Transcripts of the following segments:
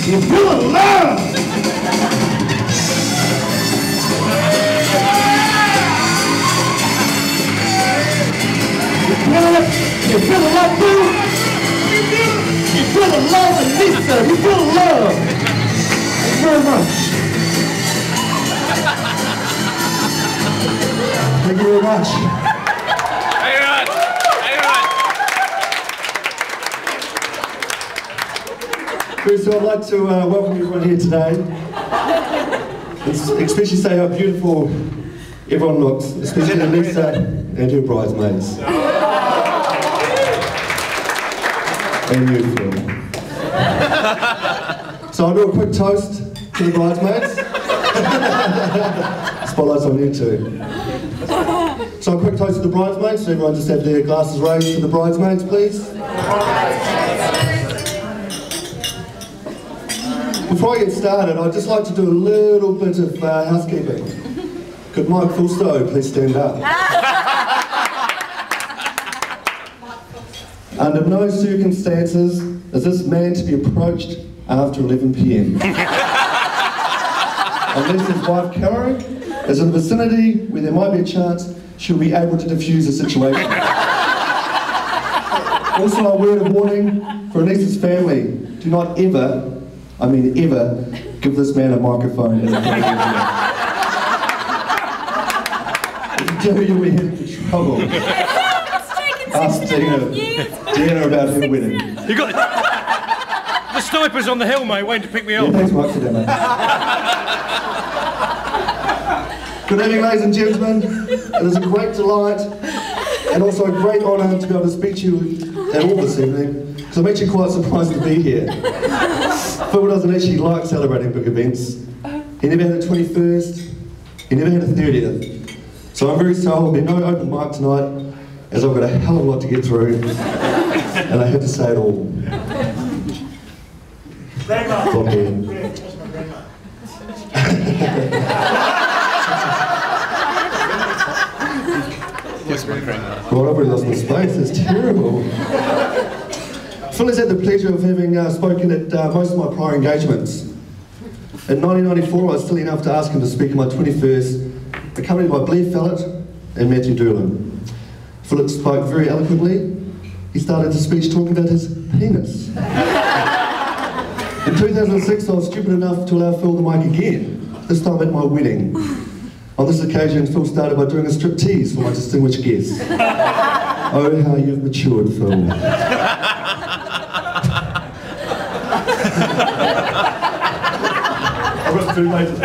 You feel the love! You feel the love too? You feel the love in Lisa. You feel the love. Thank you very much. Thank you very much. First of all, I'd like to welcome everyone here today. Especially say how beautiful everyone looks, especially Lisa and her bridesmaids. And you, Phil. So I'll do a quick toast to the bridesmaids. Spotlight's on you too. So a quick toast to the bridesmaids, so everyone just have their glasses raised to the bridesmaids, please. Before I get started, I'd just like to do a little bit of housekeeping. Could Mike Fullstowe please stand up? Under no circumstances is this man to be approached after 11 PM. Unless his wife Kerr is in the vicinity where there might be a chance she'll be able to defuse the situation. Also, a word of warning for Anissa's family: do not ever, I mean ever, give this man a microphone in a If you do, you'll be in for trouble. Ask Dina about her wedding. You got the snipers on the hill, mate, waiting to pick me up. Yeah, thanks much for that, mate. Good evening, ladies and gentlemen. It is a great delight and also a great honour to be able to speak to you at all this evening, because I'm actually quite surprised to be here. Phil doesn't actually like celebrating big events. He never had a 21st, he never had a 30th. So I'm very sorry there'll be no open mic tonight, as I've got a hell of a lot to get through, and I had to say it all. Well, I've already lost my space, it's terrible. Phil has had the pleasure of having spoken at most of my prior engagements. In 1994, I was silly enough to ask him to speak at my 21st, accompanied by Blair Fallett and Matthew Durlin. Philip spoke very eloquently. He started his speech talking about his penis. In 2006, I was stupid enough to allow Phil the mic again, this time at my wedding. On this occasion, Phil started by doing a striptease for my distinguished guest. Oh, how you've matured, Phil. I've got food later.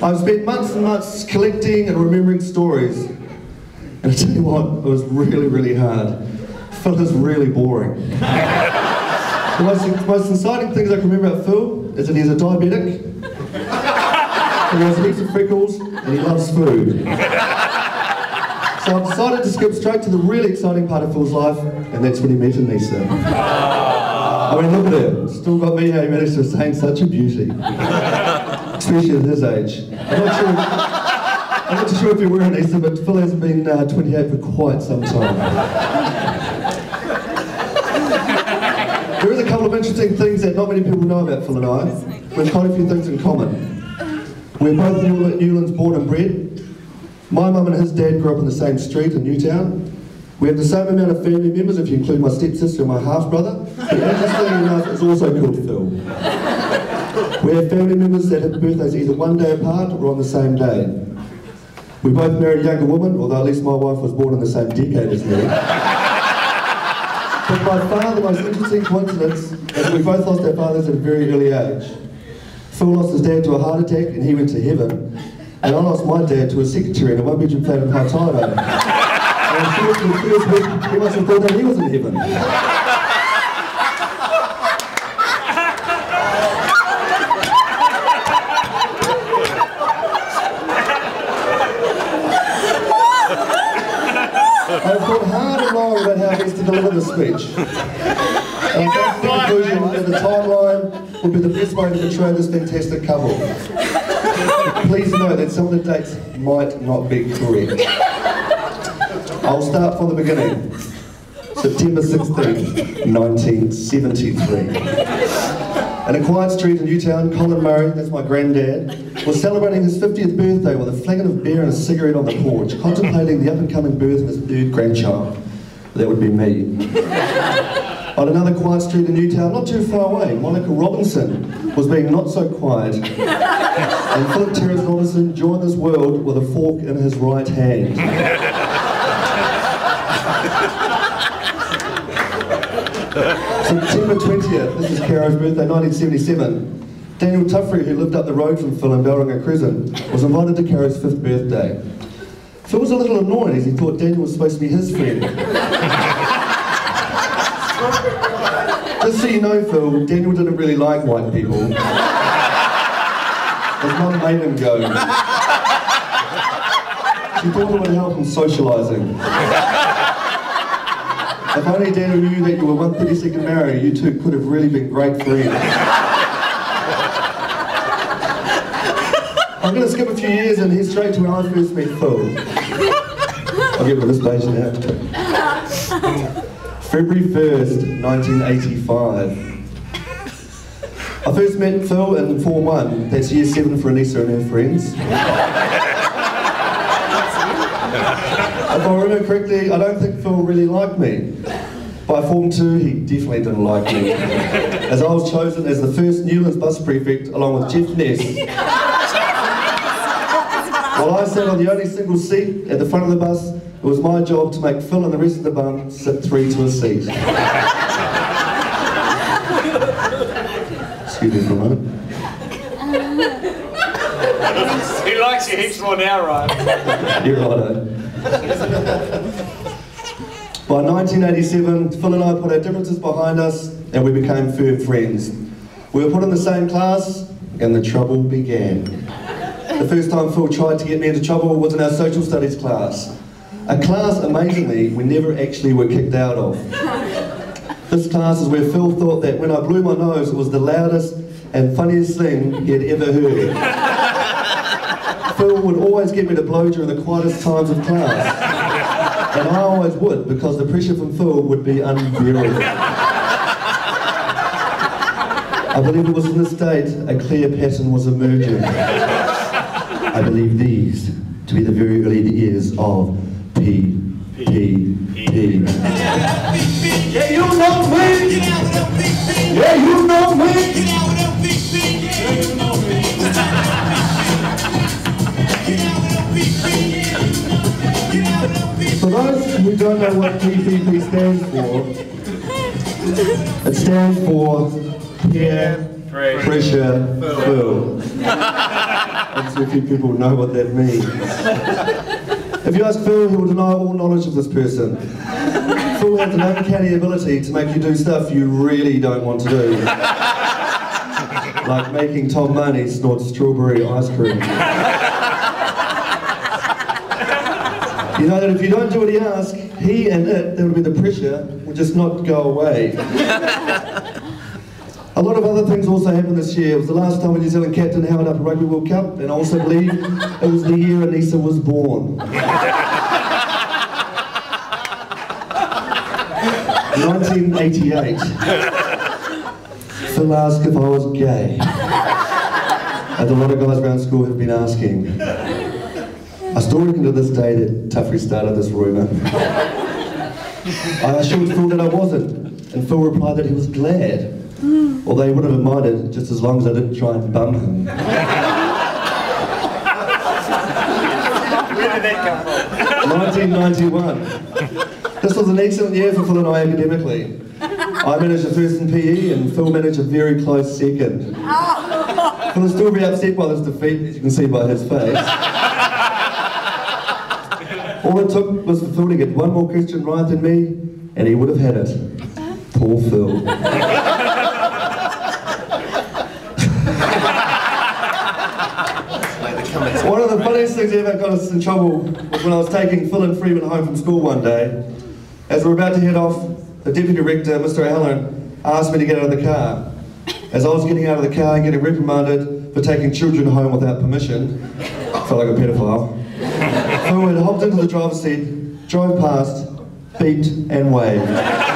I've spent months and months collecting and remembering stories. And I tell you what, it was really, really hard. Phil is really boring. The most exciting things I can remember about Phil is that he's a diabetic, he has heaps of freckles, and he loves food. So I've decided to skip straight to the really exciting part of Phil's life, and that's when he met Anissa. I mean, look at her. Still got me how he managed to attain such a beauty. Especially at his age. I'm not too sure if you were Anissa, but Phil hasn't been 28 for quite some time. There is a couple of interesting things that not many people know about Phil and I. We have quite a few things in common. We're both Newlands born and bred. My mum and his dad grew up in the same street in Newtown. We have the same amount of family members, if you include my stepsister and my half-brother, who interestingly enough is also called Phil. We have family members that have birthdays either one day apart or on the same day. We both married younger women, although at least my wife was born in the same decade as me. But by far the most interesting coincidence is that we both lost our fathers at a very early age. Phil lost his dad to a heart attack and he went to heaven, and I lost my dad to a secretary in a one-bedroom flat in Haitaido. And unfortunately, the first week, he must have thought that he was in heaven. I've thought hard and long about how best to deliver the speech. And I've come to the conclusion that the timeline would be the best way to portray this fantastic couple. Please note that some of the dates might not be correct. I'll start from the beginning. So September 16th, 1973. In a quiet street in Newtown, Colin Murray, that's my granddad, was celebrating his 50th birthday with a flagon of beer and a cigarette on the porch, contemplating the up-and-coming birth of his third grandchild. That would be me. On another quiet street in Newtown, not too far away, Monica Robinson was being not so quiet, and Philip Terrence Robinson joined this world with a fork in his right hand. September 20th, this is Kerr's birthday, 1977. Daniel Tuffrey, who lived up the road from Phil in Balringar Crescent, was invited to Kerr's 5th birthday. Phil was a little annoyed as he thought Daniel was supposed to be his friend. Just so you know, Phil, Daniel didn't really like white people. His mum made him go. She thought it would help him socialising. If only Daniel knew that you were 1/32nd married, you two could have really been great friends. I'm going to skip a few years and head straight to when I first met Phil. I'll get rid of this page now. February 1st, 1985. I first met Phil in Form 1, that's year 7 for Anissa and her friends. If I remember correctly, I don't think Phil really liked me. By Form 2, he definitely didn't like me, as I was chosen as the first Newlands bus prefect along with Jeff Ness. While I sat on the only single seat at the front of the bus, it was my job to make Phil and the rest of the bum sit 3 to a seat. Excuse me for a moment. He likes you heaps more now, right? You're right. By 1987, Phil and I put our differences behind us and we became firm friends. We were put in the same class and the trouble began. The first time Phil tried to get me into trouble was in our social studies class. A class, amazingly, we never actually were kicked out of. This class is where Phil thought that when I blew my nose it was the loudest and funniest thing he had ever heard. Phil would always get me to blow during the quietest times of class. And I always would, because the pressure from Phil would be unbearable. I believe it was in this state a clear pattern was emerging. I believe these to be the very early years of PPP. Yeah, you know me! Yeah, you know me! For those who don't know what PPP stands for, it stands for Peer Pressure Phil. Obviously a few people know what that means. If you ask Phil, he will deny all knowledge of this person. Phil has an uncanny ability to make you do stuff you really don't want to do. Like making Tom Marnie snort strawberry ice cream. You know that if you don't do what he asks, he and it, that would be the pressure, will just not go away. A lot of other things also happened this year. It was the last time a New Zealand captain held up a Rugby World Cup, and I also believe it was the year Anissa was born. 1988. Phil asked if I was gay. As a lot of guys around school have been asking. I still reckon to this day that Tuffrey started this rumour. I assured Phil that I wasn't, and Phil replied that he was glad. Although he wouldn't have minded, just as long as I didn't try and bum him. Where did that come from? 1991. This was an excellent year for Phil and I academically. I managed a first in PE and Phil managed a very close second. Phil will still be upset by this defeat, as you can see by his face. All it took was for Phil to get one more question right than me, and he would have had it. Poor Phil. One of the funniest things that ever got us in trouble was when I was taking Phil and Freeman home from school one day. As we were about to head off, the deputy director, Mr. Allen, asked me to get out of the car. As I was getting out of the car and getting reprimanded for taking children home without permission, I felt like a pedophile. Phil had hopped into the driver's seat, drove past, beeped and waved.